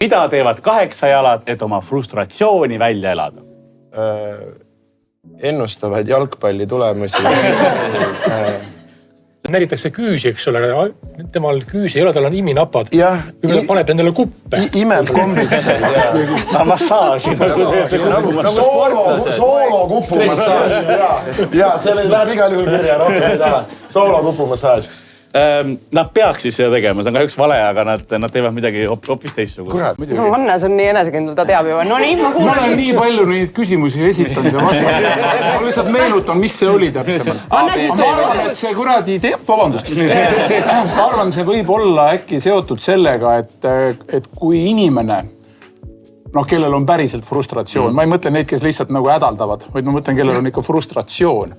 Mida teevad kaheksajalad, et oma frustratsiooni välja elada? Ennustavad jalgpalli tulemusi. Näritakse küüsi, eks ole. Temal küüsi ei ole, tal on iminapad. Paneb endale kuppe. Imeb kombitsel. Massaaži. Soolo kupumassaaž. Ja selle läheb igal juhul kirja rohkem ei taha. Soolo kupumassaaž. Nad peaks siis seda tegema, see on kahjuks vale, aga nad teevad midagi hoopis teistsugust. Hannes on nii enesekindel, ta teab juba. No nii, ma kuulen. Ma olen nii palju neid küsimusi esitanud ja vastanud. Ma lihtsalt meenutan, mis see oli täpsemalt. Ma arvan, et see kuradi vabandust. Ma arvan, see võib olla äkki seotud sellega, et kui inimene, kellel on päriselt frustratsioon, ma ei mõtle neid, kes lihtsalt nagu hädaldavad, vaid ma mõtlen, kellel on ikka frustratsioon,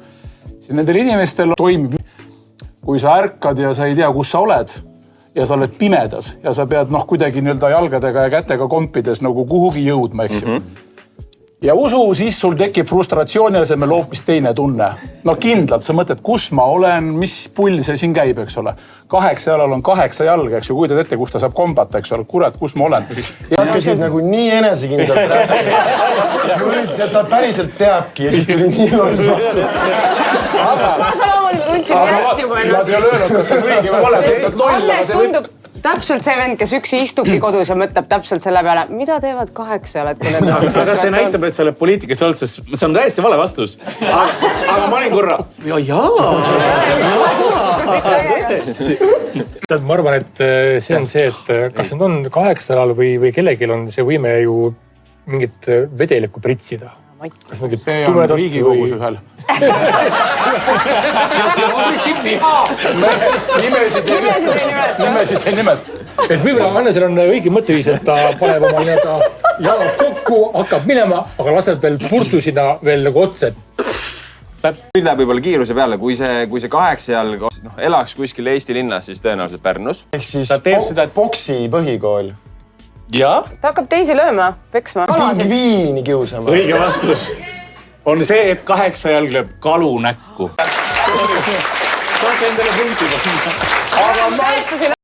siis nendel inimestel toimib. Kui sa ärkad ja sa ei tea, kus sa oled ja sa oled pimedas ja sa pead kuidagi jalgadega ja kätega kompides nagu kuhugi jõudma, eks ju. Ja usu, siis sul tekib frustratsiooni asemel hoopis teine tunne. Kindlalt sa mõtled, kus ma olen, mis pull see siin käib, eks ole. 8 jalal on 8 jalga, eks ju, kuidad ette, kus ta saab kombata, eks ole. Kurat, kus ma olen. Hakkasid nagu nii enesekindlalt rääkida. Mul lihtsalt, et ta päriselt teabki ja siis tuli nii loll vastus. Ma samamoodi tundsin järjest juba ennast. Nad ei ole öelnud, et see õige või vale, see on loll. Hannes tundub täpselt see vend, kes üksi istubki kodus ja mõtleb täpselt selle peale, mida teevad 8 jalad, kui need on. Aga see näitab, et sa oled poliitikas olnud, sest see on täiesti vale vastus. Aga ma olin korra, Ma arvan, et see on see, et kas need on 8 jalal või kellegil on see võime ju mingit vedelikku pritsida. See on Riigikogus ühel. Nimesid ei nimet. Et võib-olla Hannesel on õige mõtteviis, et ta paneb oma jalad kokku, hakkab minema, aga laseb veel purtu sinna veel nagu otse. Nüüd läheb võib-olla kiiruse peale, kui see 8 jalg elaks kuskil Eesti linnas, siis tõenäoliselt Pärnus. Ehk siis boksi põhikool. Ja? Ta hakkab teisi lööma, peksma. Viini kiusama. Õige vastus on see, et 8 jalg lööb kalu näkku. Toonke endale punti.